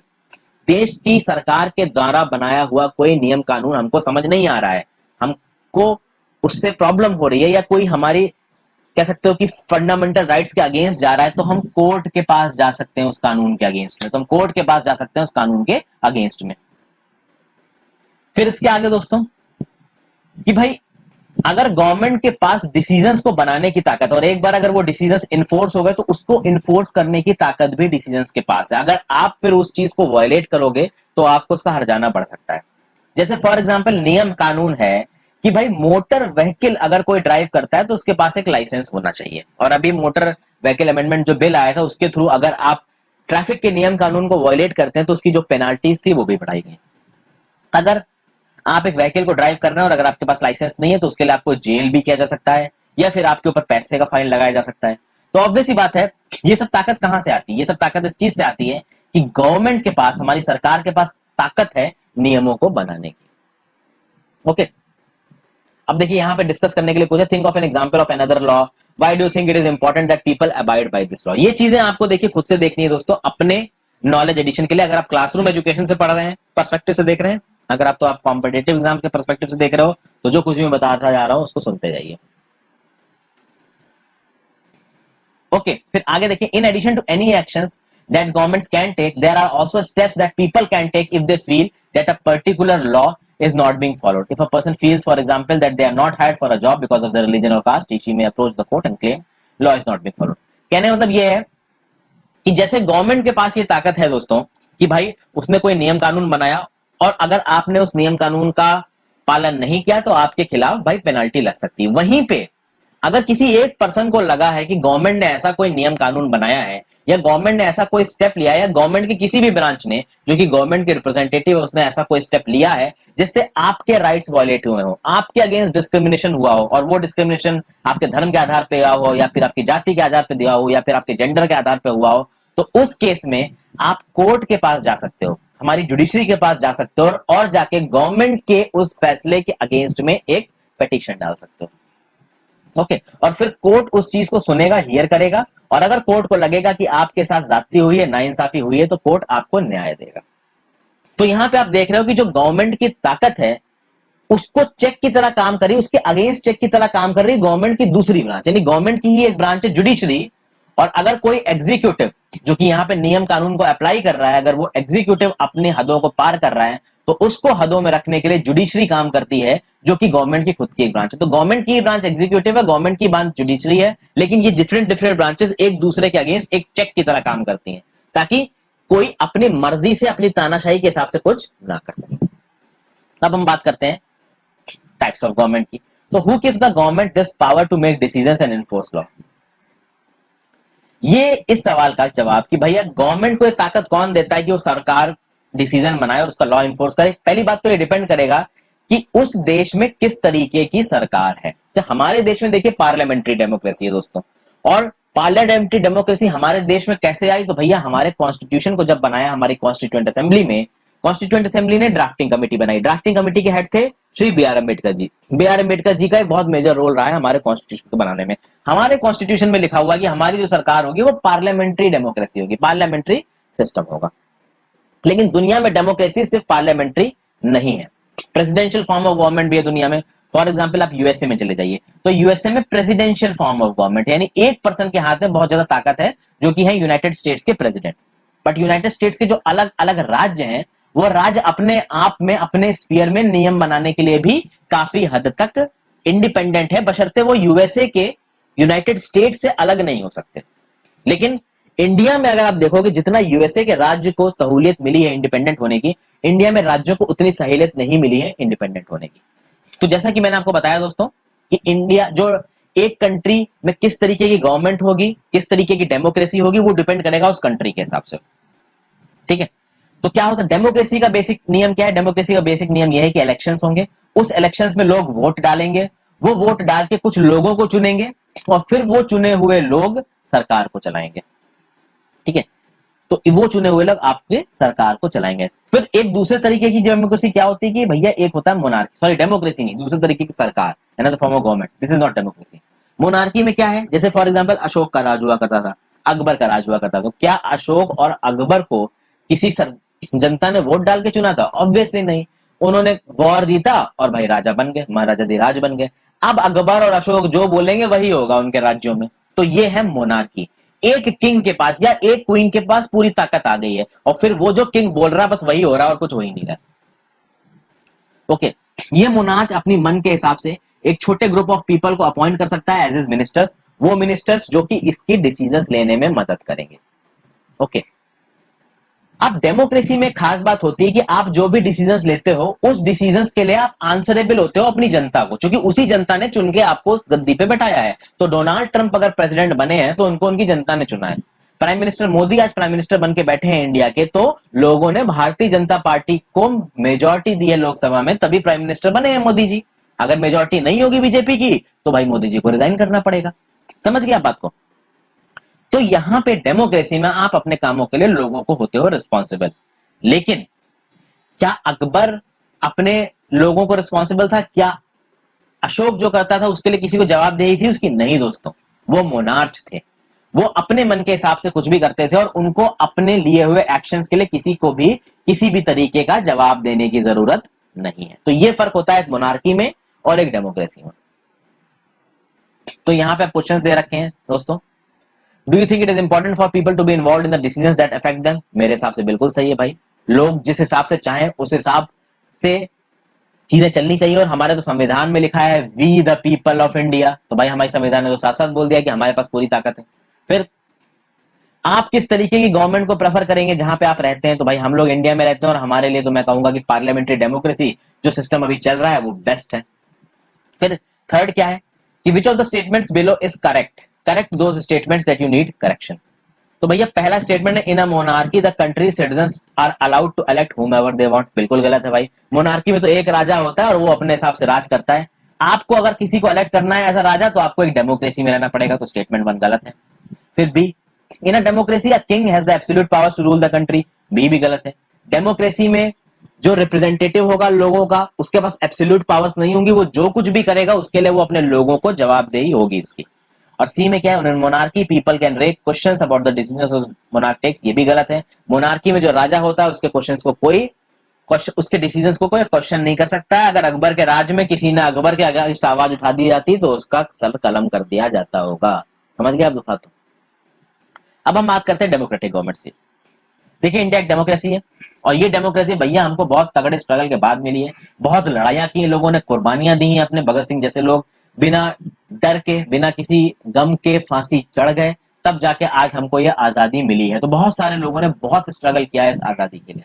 Speaker 1: देश की सरकार के द्वारा बनाया हुआ कोई नियम कानून हमको समझ नहीं आ रहा है, हमको उससे प्रॉब्लम हो रही है या कोई हमारी कह सकते हो कि फंडामेंटल राइट्स के अगेंस्ट जा रहा है, तो हम कोर्ट के पास जा सकते हैं उस कानून के अगेंस्ट में। तो हम कोर्ट के पास जा सकते हैं उस कानून के अगेंस्ट में। फिर इसके आगे दोस्तों कि भाई अगर गवर्नमेंट के पास डिसीजंस को बनाने की ताकत, और एक बार अगर वो डिसीजंस इन्फोर्स हो गए तो उसको इन्फोर्स करने की ताकत भी डिसीजंस के पास है। अगर आप फिर उस चीज को वायलेट करोगे तो आपको उसका हर्जाना पड़ सकता है। जैसे फॉर एग्जाम्पल नियम कानून है कि भाई मोटर व्हीकल अगर कोई ड्राइव करता है तो उसके पास एक लाइसेंस होना चाहिए। और अभी मोटर व्हीकल अमेंडमेंट जो बिल आया था उसके थ्रू अगर आप ट्रैफिक के नियम कानून को वायलेट करते हैं तो उसकी जो पेनाल्टीज थी वो भी बढ़ाई गई। अगर आप एक व्हीकल को ड्राइव कर रहे हैं और अगर आपके पास लाइसेंस नहीं है तो उसके लिए आपको जेल भी किया जा सकता है या फिर आपके ऊपर पैसे का फाइन लगाया जा सकता है। तो ऑब्वियस सी बात है, ये सब ताकत कहां से आती है? ये सब ताकत इस चीज से आती है कि गवर्नमेंट के पास, हमारी सरकार के पास ताकत है नियमों को बनाने की। ओके, अब देखिए यहां पे डिस्कस करने के लिए पूछा, think of an example of another law, why do you think it is important that people abide by this law. ये चीजें आपको देखिए खुद से देखनी है दोस्तों, अपने नॉलेज एडिशन के लिए। अगर आप क्लासरूम एजुकेशन से पढ़ रहे हैं, पर्सपेक्टिव से देख रहे हैं, अगर आप कॉम्पिटेटिव एग्जाम के पर्सपेक्टिव से देख रहे हो, तो जो कुछ भी मैं बताता जा रहा हूं उसको सुनते जाइए। ओके, फिर आगे देखिए, in addition to any actions that governments can take, there are also steps that people can take if they feel that a particular law is not being followed. If a person feels, for example, that they are not hired for a job because of their religion or caste, he may approach the court and claim law is not being followed. कहने मतलब ये है कि जैसे गवर्नमेंट के पास ये ताकत है दोस्तों कि भाई उसने कोई नियम कानून बनाया और अगर आपने उस नियम कानून का पालन नहीं किया तो आपके खिलाफ भाई पेनल्टी लग सकती है। वहीं पे अगर किसी एक पर्सन को लगा है कि गवर्नमेंट ने ऐसा कोई नियम कानून बनाया है या गवर्नमेंट ने ऐसा कोई स्टेप लिया है या गवर्नमेंट की किसी भी ब्रांच ने, जो कि गवर्नमेंट के रिप्रेजेंटेटिव है, उसने ऐसा कोई स्टेप लिया है जिससे आपके राइट्स वायलेट हुए हो, आपके अगेंस्ट डिस्क्रिमिनेशन हुआ हो, और वो डिस्क्रिमिनेशन आपके धर्म के आधार पर हुआ हो या फिर आपकी जाति के आधार पर दिया हो या फिर आपके जेंडर के आधार पर हुआ हो, तो उस केस में आप कोर्ट के पास जा सकते हो, हमारी जुडिशरी के पास जा सकते हो और जाके गवर्नमेंट के उस फैसले के अगेंस्ट में एक पिटीशन डाल सकते हो। ओके, और फिर कोर्ट उस चीज को सुनेगा, हियर करेगा, और अगर कोर्ट को लगेगा कि आपके साथ ज्यादती हुई है, नाइंसाफी हुई है, तो कोर्ट आपको न्याय देगा। तो यहां पे आप देख रहे हो कि जो गवर्नमेंट की ताकत है उसको चेक की तरह काम कर रही है, उसके अगेंस्ट चेक की तरह काम कर रही है गवर्नमेंट की दूसरी ब्रांच, यानी गवर्नमेंट की ही एक ब्रांच है जुडिशरी। और अगर कोई एग्जीक्यूटिव जो कि यहां पे नियम कानून को अप्लाई कर रहा है, अगर वो एग्जीक्यूटिव अपनी हदों को पार कर रहा है तो उसको हदों में रखने के लिए जुडिशरी काम करती है, जो कि गवर्नमेंट की खुद की एक ब्रांच है। तो गवर्नमेंट की ब्रांच एग्जीक्यूटिव है, गवर्नमेंट की ब्रांच जुडिशरी है, लेकिन ये डिफरेंट डिफरेंट ब्रांचेस एक दूसरे के अगेंस्ट एक चेक की तरह काम करती हैं ताकि कोई अपनी मर्जी से, अपनी तानाशाही के हिसाब से कुछ ना कर सके। अब हम बात करते हैं टाइप्स ऑफ गवर्नमेंट की। तो who gives the government this power to make decisions and enforce law? ये इस सवाल का जवाब कि भैया गवर्नमेंट को ताकत कौन देता है कि वो सरकार डिसीजन बनाए और उसका लॉ इन्फोर्स करे। पहली बात तो ये डिपेंड करेगा कि उस देश में किस तरीके की सरकार है। तो हमारे देश में देखिए पार्लियामेंट्री डेमोक्रेसी है दोस्तों, और पार्लियामेंट्री डेमोक्रेसी हमारे देश में कैसे आई? तो भैया हमारे कॉन्स्टिट्यूशन को जब बनाया हमारी कॉन्स्टिट्यूएंट असेंबली में, कॉन्स्टिट्यूएंट असेंबली ने ड्राफ्टिंग कमेटी बनाई। ड्राफ्टिंग कमेटी के हेड थे Shri B R Ambedkar ji. B R Ambedkar ji का एक बहुत मेजर रोल रहा है हमारे कॉन्स्टिट्यूशन को बनाने में। हमारे कॉन्स्टिट्यूशन में लिखा हुआ कि हमारी जो सरकार होगी वो पार्लियामेंट्री डेमोक्रेसी होगी, पार्लियामेंट्री सिस्टम होगा। लेकिन दुनिया में डेमोक्रेसी सिर्फ पार्लियामेंट्री नहीं है, प्रेसिडेंशियल फॉर्म ऑफ गवर्नमेंट भी है दुनिया में। फॉर एग्जाम्पल आप यूएसए में चले जाइए, तो यूएसए में प्रेसिडेंशियल फॉर्म ऑफ गवर्नमेंट, यानी एक पर्सन के हाथ में बहुत ज्यादा ताकत है, जो कि है यूनाइटेड स्टेट्स के प्रेसिडेंट। बट यूनाइटेड स्टेट्स के जो अलग अलग राज्य हैं, वो राज्य अपने आप में, अपने स्फीयर में नियम बनाने के लिए भी काफी हद तक इंडिपेंडेंट है, बशर्ते वो यूएसए के, यूनाइटेड स्टेट्स से अलग नहीं हो सकते। लेकिन इंडिया में अगर आप देखोगे, जितना यूएसए के राज्य को सहूलियत मिली है इंडिपेंडेंट होने की, इंडिया में राज्यों को उतनी सहूलियत नहीं मिली है इंडिपेंडेंट होने की। तो जैसा कि मैंने आपको बताया दोस्तों कि इंडिया, जो एक कंट्री में किस तरीके की गवर्नमेंट होगी, किस तरीके की डेमोक्रेसी होगी, वो डिपेंड करेगा उस कंट्री के हिसाब से। ठीक है, तो क्या होता है डेमोक्रेसी का बेसिक नियम क्या है? डेमोक्रेसी का बेसिक नियम यह है कि इलेक्शंस होंगे, उस इलेक्शंस में लोग वोट डालेंगे, वो वोट डाल के कुछ लोगों को चुनेंगे और फिर वो चुने हुए लोग सरकार को चलाएंगे। ठीक है, तो वो चुने हुए लोग आपके सरकार को चलाएंगे। फिर एक दूसरे तरीके की डेमोक्रेसी क्या होती है कि भैया एक होता है मोनार्की, सॉरी डेमोक्रेसी नहीं, दूसरे तरीके की सरकार, another form of government, this is not democracy. Monarchy में क्या है? जैसे फॉर एग्जांपल अशोक का राज हुआ करता था, अकबर का राज हुआ करता था। तो क्या अशोक और अकबर को किसी जनता ने वोट डाल के चुना था? ऑब्वियसली नहीं। उन्होंने वॉर जीता और भाई राजा बन गए, महाराजा धीराज बन गए। अब अकबर और अशोक जो बोलेंगे वही होगा उनके राज्यों में। तो ये है मोनार्की। एक किंग के पास या एक क्वीन के पास पूरी ताकत आ गई है और फिर वो जो किंग बोल रहा है बस वही हो रहा है और कुछ हो ही नहीं रहा। ओके, ये मोनार्च अपनी मन के हिसाब से एक छोटे ग्रुप ऑफ पीपल को अपॉइंट कर सकता है एज इज मिनिस्टर्स, वो मिनिस्टर्स जो कि इसकी डिसीजंस लेने में मदद करेंगे। ओके, अब डेमोक्रेसी में खास बात होती है कि आप जो भी डिसीजंस लेते हो उस डिसीजंस के लिए आप आंसरेबल होते हो अपनी जनता को, क्योंकि उसी जनता ने चुन के आपको गद्दी पे बैठाया है। तो डोनाल्ड ट्रंप अगर प्रेसिडेंट बने हैं तो उनको उनकी जनता ने चुना है। प्राइम मिनिस्टर मोदी आज प्राइम मिनिस्टर बन के बैठे हैं इंडिया के, तो लोगों ने भारतीय जनता पार्टी को मेजोरिटी दी है लोकसभा में, तभी प्राइम मिनिस्टर बने हैं मोदी जी। अगर मेजोरिटी नहीं होगी बीजेपी की तो भाई मोदी जी को रिजाइन करना पड़ेगा। समझ गए आप बात को? तो यहां पे डेमोक्रेसी में आप अपने कामों के लिए लोगों को होते हो रिस्पॉन्सिबल। लेकिन क्या अकबर अपने लोगों को रिस्पॉन्सिबल था? क्या अशोक जो करता था उसके लिए किसी को जवाबदेही थी उसकी? नहीं दोस्तों, वो मोनार्च थे। वो अपने मन के हिसाब से कुछ भी करते थे और उनको अपने लिए हुए एक्शंस के लिए किसी को भी किसी भी तरीके का जवाब देने की जरूरत नहीं है। तो ये फर्क होता है एक मोनार्की में और एक डेमोक्रेसी में। तो यहां पे क्वेश्चंस दे रखे हैं दोस्तों, do you think it is important for people to be involved in the decisions that affect them? मेरे हिसाब से बिल्कुल सही है भाई। लोग जिस हिसाब से चाहें उस हिसाब से चीजें चलनी चाहिए। और हमारे तो संविधान में लिखा है we the people of India, तो भाई हमारे संविधान ने तो साथ साथ बोल दिया कि हमारे पास पूरी ताकत है। फिर आप किस तरीके की गवर्नमेंट को प्रेफर करेंगे जहां पे आप रहते हैं? तो भाई हम लोग इंडिया में रहते हैं और हमारे लिए तो मैं कहूंगा कि पार्लियामेंट्री डेमोक्रेसी जो सिस्टम अभी चल रहा है वो बेस्ट है। फिर थर्ड क्या है कि which of the statements below is correct? Correct those statements that you need correction. तो भैया पहला स्टेटमेंट है in a monarchy the country citizens are allowed to elect whomever they want. बिल्कुल गलत है भाई। मोनार्की में तो एक राजा होता है और वो अपने हिसाब से राज करता है। आपको अगर किसी को इलेक्ट करना है एज अ राजा तो आपको एक डेमोक्रेसी में रहना पड़ेगा। तो स्टेटमेंट 1 गलत है। फिर B, in a democracy a king has the absolute powers to rule the country. B भी गलत है। डेमोक्रेसी में जो रिप्रेजेंटेटिव होगा लोगों का उसके पास एब्सोल्यूट पावर्स नहीं होंगी, वो जो कुछ भी करेगा उसके लिए वो अपने लोगों को जवाबदेही होगी उसकी। और सी में क्या है, monarchy people can rake questions about the decisions of monarch takes. ये भी गलत है। मोनार्की में जो राजा होता है उसके क्वेश्चंस को कोई उसके डिसीजंस को कोई क्वेश्चन नहीं कर सकता है। अगर अकबर के राज में किसी ने अकबर के अगेंस्ट आवाज उठा दी जाती तो उसका सर कलम कर दिया जाता होगा। समझ गए आप दोस्तों? अब हम बात करते हैं डेमोक्रेटिक गवर्नमेंट से। देखिए इंडिया एक डेमोक्रेसी है और ये डेमोक्रेसी भैया हमको बहुत तगड़े स्ट्रगल के बाद मिली है। बहुत लड़ाइयां की, लोगों ने कुर्बानियां दी हैं। अपने भगत सिंह जैसे लोग बिना डर के बिना किसी गम के फांसी चढ़ गए, तब जाके आज हमको ये आजादी मिली है। तो बहुत सारे लोगों ने बहुत स्ट्रगल किया है इस आजादी के लिए।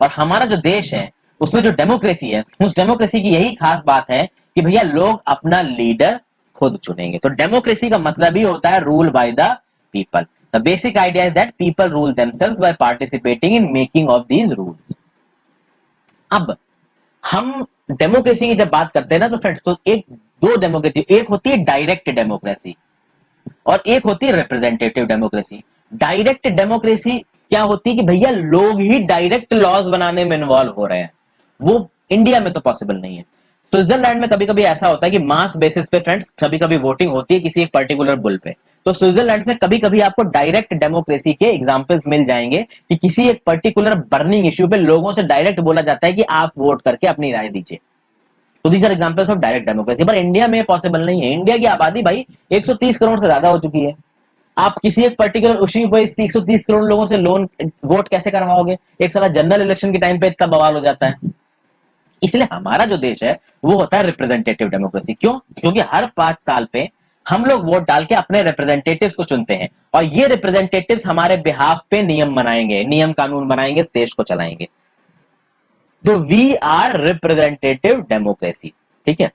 Speaker 1: और हमारा जो देश है उसमें जो डेमोक्रेसी है, उस डेमोक्रेसी की यही खास बात है कि भैया लोग अपना लीडर खुद चुनेंगे। तो डेमोक्रेसी का मतलब ही होता है rule by the people. The basic idea is that people rule themselves by participating in making of these rules. अब हम डेमोक्रेसी की जब बात करते हैं ना तो फ्रेंड्स, तो एक दो डेमोक्रेसी, एक होती है डायरेक्ट डेमोक्रेसी और एक होती है रिप्रेजेंटेटिव डेमोक्रेसी। डायरेक्ट डेमोक्रेसी क्या होती है कि भैया लोग ही डायरेक्ट लॉज बनाने में इन्वॉल्व हो रहे हैं। वो इंडिया में तो पॉसिबल नहीं है। स्विट्जरलैंड में कभी कभी ऐसा होता है कि मास बेसिस पे फ्रेंड्स कभी कभी वोटिंग होती है किसी एक पर्टिकुलर बिल पे। तो स्विट्जरलैंड में कभी कभी आपको डायरेक्ट डेमोक्रेसी के एग्जांपल्स मिल जाएंगे कि किसी एक पर्टिकुलर बर्निंग इश्यू पे लोगों से डायरेक्ट बोला जाता है कि आप वोट करके अपनी राय दीजिए। तो these are examples of direct democracy. पर इंडिया में पॉसिबल नहीं है। इंडिया की आबादी भाई 130 करोड़ से ज्यादा हो चुकी है। आप किसी एक पर्टिकुलर इश्यू पे 130 करोड़ लोगों से लोन वोट कैसे करवाओगे? एक साला जनरल इलेक्शन के टाइम पे इतना बवाल हो जाता है। इसलिए हमारा जो देश है वो होता है रिप्रेजेंटेटिव डेमोक्रेसी। क्यों? क्योंकि हर 5 साल पे हम लोग वोट डाल के अपने रिप्रेजेंटेटिव्स को चुनते हैं और ये रिप्रेजेंटेटिव्स हमारे बिहाफ पे नियम बनाएंगे, नियम कानून बनाएंगे, देश को चलाएंगे। तो वी आर रिप्रेजेंटेटिव डेमोक्रेसी। ठीक है।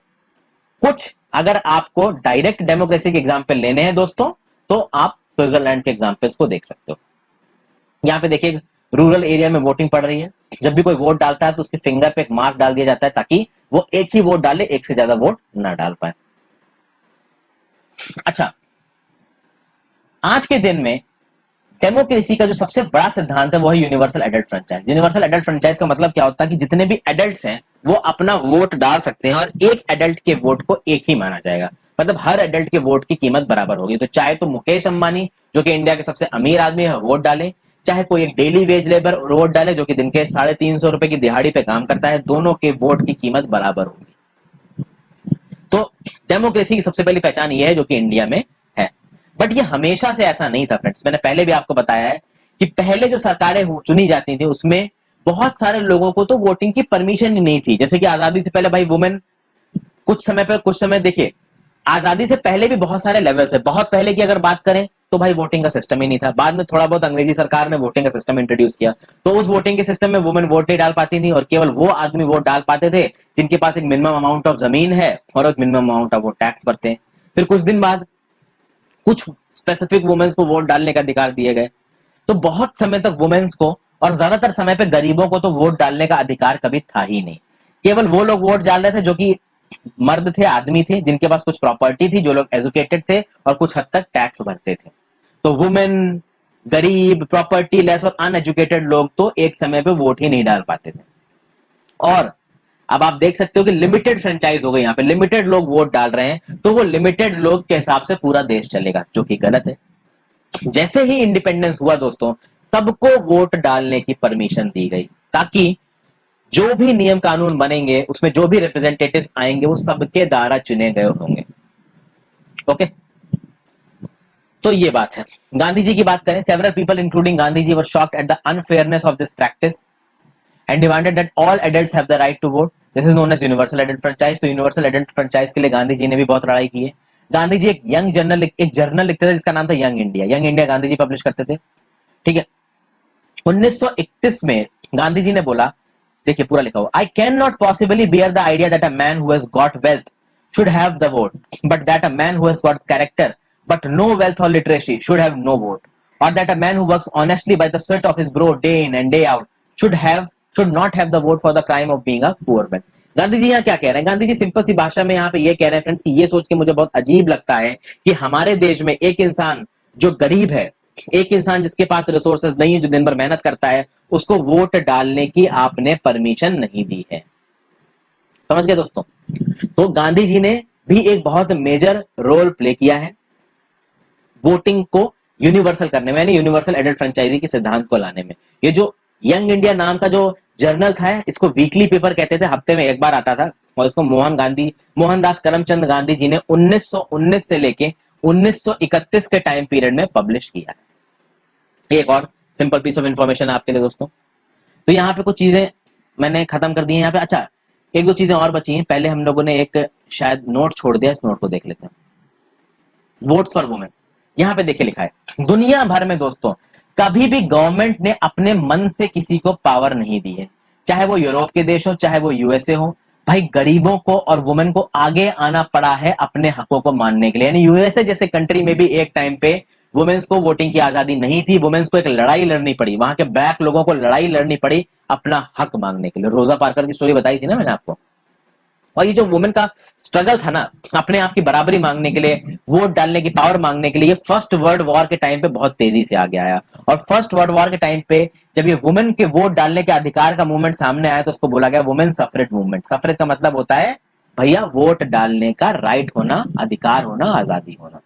Speaker 1: कुछ अगर आपको डायरेक्ट डेमोक्रेसी के एग्जाम्पल लेने हैं दोस्तों तो आप स्विट्जरलैंड के एग्जाम्पल्स को देख सकते हो। यहाँ पे देखिए रूरल एरिया में वोटिंग पड़ रही है। जब भी कोई वोट डालता है तो उसके फिंगर पे एक मार्क डाल दिया जाता है ताकि वो एक ही वोट डाले, एक से ज्यादा वोट ना डाल पाए। अच्छा, आज के दिन में डेमोक्रेसी का जो सबसे बड़ा सिद्धांत है वो है universal adult franchise. Universal adult franchise का मतलब क्या होता है कि जितने भी एडल्ट्स हैं वो अपना वोट डाल सकते हैं और एक एडल्ट के वोट को एक ही माना जाएगा। मतलब हर एडल्ट के वोट की कीमत बराबर होगी। तो चाहे तो मुकेश अंबानी जो कि इंडिया के सबसे अमीर आदमी है वोट डाले, चाहे कोई एक डेली वेज लेबर वोट डाले जो कि दिन के 350 रुपए की दिहाड़ी पे काम करता है, दोनों के वोट की कीमत बराबर होगी। तो डेमोक्रेसी की सबसे पहली पहचान यह है जो कि इंडिया में है। बट ये हमेशा से ऐसा नहीं था फ्रेंड्स। मैंने पहले भी आपको बताया है कि पहले जो सरकारें चुनी जाती थी उसमें बहुत सारे लोगों को तो वोटिंग की परमिशन ही नहीं थी। जैसे कि आजादी से पहले भाई वुमेन कुछ समय देखिए, आजादी से पहले भी बहुत सारे लेवल्स है। बहुत पहले की अगर बात करें तो भाई वोटिंग का सिस्टम ही नहीं था। बाद में थोड़ा बहुत अंग्रेजी सरकार ने वोटिंग का सिस्टम इंट्रोड्यूस किया तो उस वोटिंग के सिस्टम में वुमेन वोट नहीं डाल पाती थी और केवल वो आदमी वोट डाल पाते थे जिनके पास एक मिनिमम अमाउंट ऑफ जमीन है और एक मिनिमम अमाउंट ऑफ वो टैक्स भरते हैं। फिर कुछ दिन बाद कुछ स्पेसिफिक वुमेन्स को वोट डालने का अधिकार दिए गए। तो बहुत समय तक वुमेन्स को और ज्यादातर समय पे गरीबों को तो वोट डालने का अधिकार कभी था ही नहीं। केवल वो लोग वोट डाल रहे थे जो कि मर्द थे, आदमी थे, जिनके पास कुछ प्रॉपर्टी थी, जो लोग एजुकेटेड थे और कुछ हद तक टैक्स भरते थे। तो वुमेन, गरीब, प्रॉपर्टी लेस और अनएजुकेटेड लोग तो एक समय पे वोट ही नहीं डाल पाते थे। और अब आप देख सकते हो कि लिमिटेड फ्रेंचाइज हो गई, यहाँ पे लिमिटेड लोग वोट डाल रहे हैं, तो वो लिमिटेड लोग के हिसाब से पूरा देश चलेगा, जो कि गलत है। जैसे ही इंडिपेंडेंस हुआ दोस्तों, सबको वोट डालने की परमिशन दी गई, ताकि जो भी नियम कानून बनेंगे उसमें जो भी रिप्रेजेंटेटिव आएंगे वो सबके द्वारा चुने गए होंगे। ओके, तो ये बात है। गांधी जी की बात करें, several people including Gandhi ji were shocked at the unfairness of this practice and demanded that all adults have the right to vote. This is known as universal adult franchise. तो यूनिवर्सल एडल्ट फ्रेंचाइज के लिए गांधी जी ने भी बहुत लड़ाई की है। गांधी जी एक जर्नल लिखते थे जिसका नाम था young India. Young India Gandhi ji publish करते थे, ठीक है। 1931 में गांधी जी ने बोला, देखिए पूरा लिखा हुआ, I can not possibly bear the idea that a man who has got wealth should have the vote, but that a man who has got character but no wealth or literacy should have no vote, or that a man who works honestly by the sweat of his brow day in and day out should not have the vote for the crime of being a poor man. Gandhi ji यहाँ क्या कह रहे हैं? गांधी जी सिंपल सी भाषा में यहाँ पे ये कह रहे हैं फ्रेंड्स कि ये सोच के मुझे बहुत अजीब लगता है कि हमारे देश में एक इंसान जो गरीब है, एक इंसान जिसके पास रिसोर्सेज नहीं है, जो दिन भर मेहनत करता है, उसको वोट डालने की आपने परमिशन नहीं दी है। समझ गए दोस्तों? तो गांधी जी ने भी एक बहुत मेजर रोल प्ले किया है वोटिंग को यूनिवर्सल करने में, यानी यूनिवर्सल एडल्ट फ्रेंचाइजी के सिद्धांत को लाने में। ये जो यंग इंडिया नाम का जो जर्नल था, इसको वीकली पेपर कहते थे, हफ्ते में एक बार आता था, और इसको मोहनदास करमचंद गांधी जी ने 1919 से लेके 1931 के टाइम पीरियड में पब्लिश किया है। एक और सिंपल पीस ऑफ इंफॉर्मेशन आपके लिए दोस्तों। तो यहाँ पे कुछ चीजें मैंने खत्म कर दी है यहाँ पे। अच्छा, एक दो चीजें और बची हैं। पहले हम लोगों ने एक शायद नोट छोड़ दिया, इस नोट को देख लेते हैं। वोट्स फॉर वुमेन, यहाँ पे देखिए लिखा है, दुनिया भर में दोस्तों कभी भी गवर्नमेंट ने अपने मन से किसी को पावर नहीं दी है, चाहे वो यूरोप के देश हो, चाहे वो यूएसए हो। भाई गरीबों को और वुमेन को आगे आना पड़ा है अपने हकों को मानने के लिए। यानी यूएसए जैसे कंट्री में भी एक टाइम पे वुमेन्स को वोटिंग की आजादी नहीं थी, वुमेन्स को एक लड़ाई लड़नी पड़ी, वहां के ब्लैक लोगों को लड़ाई लड़नी पड़ी अपना हक मांगने के लिए। रोजा पार्कर की स्टोरी बताई थी ना मैंने आपको। और ये जो वुमेन का स्ट्रगल था ना अपने आप की बराबरी मांगने के लिए, वोट डालने की पावर मांगने के लिए, फर्स्ट वर्ल्ड वॉर के टाइम पे बहुत तेजी से आगे आया। और फर्स्ट वर्ल्ड वॉर के टाइम पे जब ये वुमेन के वोट डालने के अधिकार का मूवमेंट सामने आया तो उसको बोला गया वुमेन सफरेट मूवमेंट। सफरेट का मतलब होता है भैया वोट डालने का राइट होना, अधिकार होना, आजादी होना।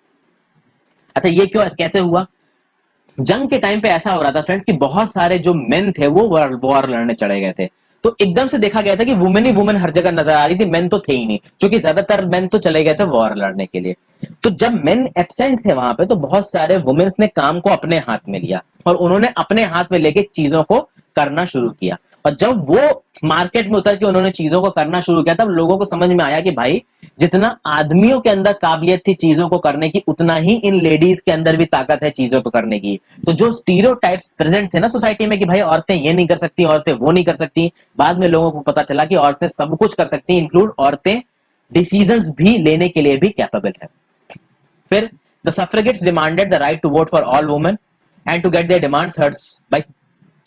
Speaker 1: अच्छा, ये क्यों, कैसे हुआ? जंग के टाइम पे ऐसा हो रहा था फ्रेंड्स कि बहुत सारे जो मेन थे वो वॉर लड़ने चले गए थे, तो एकदम से देखा गया था कि वुमेन ही वुमेन हर जगह नजर आ रही थी, मेन तो थे ही नहीं, क्योंकि ज्यादातर मेन तो चले गए थे वॉर लड़ने के लिए। तो जब मेन एब्सेंट थे वहां पे तो बहुत सारे वुमेन्स ने काम को अपने हाथ में लिया और उन्होंने अपने हाथ में लेके चीजों को करना शुरू किया। और जब वो मार्केट में उतर के उन्होंने चीजों को करना शुरू किया तब लोगों को समझ में आया कि भाई जितना आदमियों के अंदर काबिलियत थी चीजों को करने की, उतना ही इन लेडीज के अंदर भी ताकत है चीजों को करने की। तो जो स्टीरियोटाइप्स प्रेजेंट थे ना सोसाइटी में कि भाई औरतें ये नहीं कर सकती, औरतें वो नहीं कर सकती, बाद में लोगों को पता चला कि औरतें सब कुछ कर सकती, इंक्लूड औरतें डिसीजंस भी लेने के लिए भी कैपेबल है। फिर the suffragettes demanded the right to vote for all women and to get their demands heard by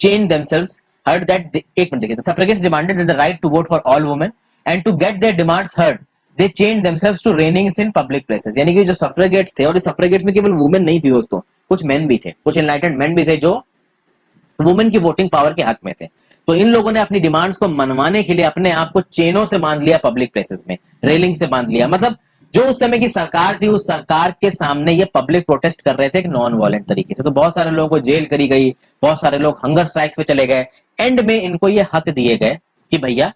Speaker 1: change themselves heard that एक मिनट देखिए, the suffragettes demanded the right to vote for all women and to get their demands heard they changed themselves to reignings in public places। यानी कि जो सफ्रेगेट्स थे, और इस सफ्रेगेट्स में केवल वुमेन नहीं थी दोस्तों, कुछ मेन भी थे, कुछ एनलाइटेंड मेन भी थे जो वुमेन की वोटिंग पावर के हक में थे। तो इन लोगों ने अपनी डिमांड्स को मनवाने के लिए अपने आप को चेनों से बांध लिया, पब्लिक प्लेसेस में रेलिंग से बांध लिया। मतलब जो उस समय की सरकार थी उस सरकार के सामने ये पब्लिक प्रोटेस्ट कर रहे थे एक नॉन वायलेंट तरीके से। तो बहुत सारे लोगों को जेल करी गई, बहुत सारे लोग हंगर स्ट्राइक्स पे चले गए। एंड में इनको ये हक दिए गए कि भैया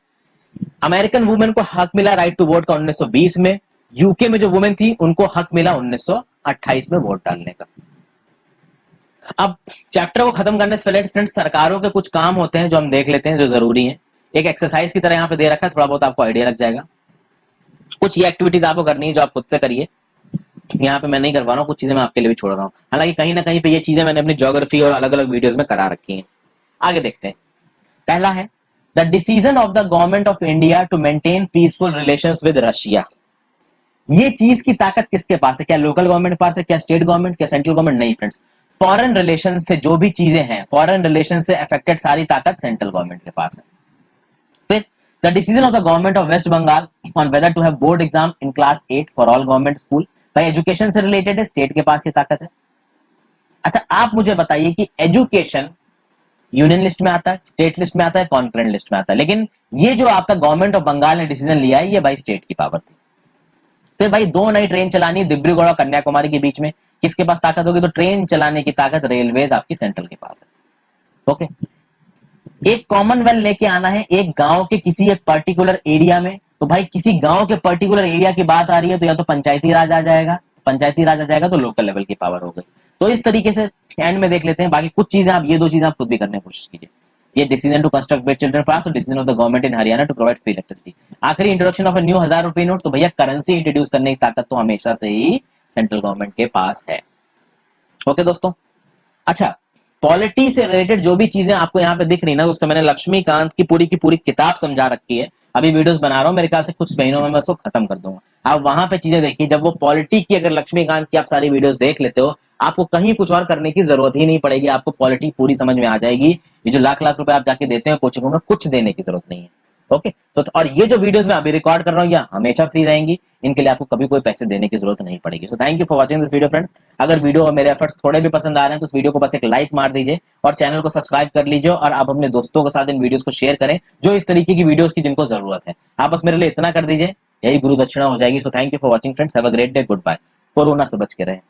Speaker 1: अमेरिकन वुमेन को हक मिला राइट टू वोट का 1920 में, यूके में जो वुमेन थी उनको हक मिला 1928 में वोट डालने का। अब चैप्टर को खत्म करने से पहले फ्रेंड्स सरकारों के कुछ काम होते हैं जो हम देख लेते हैं, जो जरूरी है। एक एक्सरसाइज की तरह यहाँ पे दे रखा है, थोड़ा बहुत आपको आइडिया लग जाएगा। कुछ ये एक्टिविटीज आपको करनी है जो आप खुद से करिए, यहाँ पे मैं नहीं करवा रहा हूँ, कुछ चीजें मैं आपके लिए भी छोड़ रहा हूँ। हालांकि कहीं ना कहीं पे ये चीजें मैंने अपनी ज्योग्राफी और अलग अलग वीडियोस में करा रखी हैं। आगे देखते हैं। पहला है the decision of the government of India to maintain peaceful relations with Russia. ये चीज की ताकत किसके पास है? क्या लोकल गवर्नमेंट के पास है? क्या स्टेट गवर्नमेंट? क्या सेंट्रल गवर्नमेंट? नहीं फ्रेंड्स, फॉरेन रिलेशन से जो भी चीजें हैं, फॉरेन रिलेशन से अफेक्टेड सारी ताकत सेंट्रल गवर्नमेंट के पास है। फिर the decision of the government of West Bengal on whether to have board exam in class 8 for all government school. भाई एजुकेशन से रिलेटेड है, स्टेट के पास ये ताकत है। अच्छा आप मुझे बताइए कि एजुकेशन यूनियन लिस्ट में आता है, स्टेट लिस्ट में आता है, कॉन्करेंट लिस्ट में आता है, लेकिन ये जो आपका गवर्नमेंट ऑफ बंगाल ने डिसीजन लिया है ये भाई स्टेट की पावर थी। फिर भाई दो नई ट्रेन चलानी दिब्रुगढ़ और कन्याकुमारी के बीच में, किसके पास ताकत होगी? तो ट्रेन चलाने की ताकत रेलवेज आपकी सेंट्रल के पास है। ओके, एक कॉमनवेल्थ लेके आना है एक गांव के किसी एक पर्टिकुलर एरिया में, तो भाई किसी गांव के पर्टिकुलर एरिया की बात आ रही है तो या तो पंचायती राज आ जाएगा, पंचायती राज आ जाएगा तो लोकल लेवल की पावर हो गई। तो इस तरीके से एंड में देख लेते हैं, बाकी कुछ चीजें आप ये दो चीजें आप खुद भी करने की कोशिश कीजिए। ये decision to construct bed children parks और decision of the government in Haryana to provide free electricity. आखिरी इंट्रोडक्शन ऑफ अ न्यू 1000 रुपए नोट, तो भैया करेंसी इंट्रोड्यूस करने की ताकत तो हमेशा से ही सेंट्रल गवर्नमेंट के पास है। ओके दोस्तों, अच्छा पॉलिटी से रिलेटेड जो भी चीजें आपको यहाँ पे दिख रही ना दोस्तों, मैंने लक्ष्मीकांत की पूरी किताब समझा रखी है। अभी वीडियोस बना रहा हूँ, मेरे ख्याल से कुछ महीनों में मैं उसको खत्म कर दूंगा। आप वहां पे चीजें देखिए, जब वो पॉलिटी की अगर लक्ष्मीकांत की आप सारी वीडियोस देख लेते हो, आपको कहीं कुछ और करने की जरूरत ही नहीं पड़ेगी, आपको पॉलिटी पूरी समझ में आ जाएगी। ये जो लाख लाख रुपए आप जाके देते हैं कोचिंगों में, कुछ देने की जरूरत नहीं है। ओके, तो और ये जो वीडियोस मैं अभी रिकॉर्ड कर रहा हूँ, ये हमेशा फ्री रहेंगी, इनके लिए आपको कभी कोई पैसे देने की जरूरत नहीं पड़ेगी। सो thank you for watching this video friends. अगर वीडियो और मेरे एफर्ट्स थोड़े भी पसंद आ रहे हैं तो इस वीडियो को बस एक लाइक मार दीजिए और चैनल को सब्सक्राइब कर लीजिए, और आप अपने दोस्तों के साथ इन वीडियोस को शेयर करें जो इस तरीके की वीडियोस की जिनको जरूरत है। आप बस मेरे लिए इतना कर दीजिए, यही गुरु दक्षिणा हो जाएगी। So thank you for watching friends, have a great day, goodbye. Corona से बच के रहें।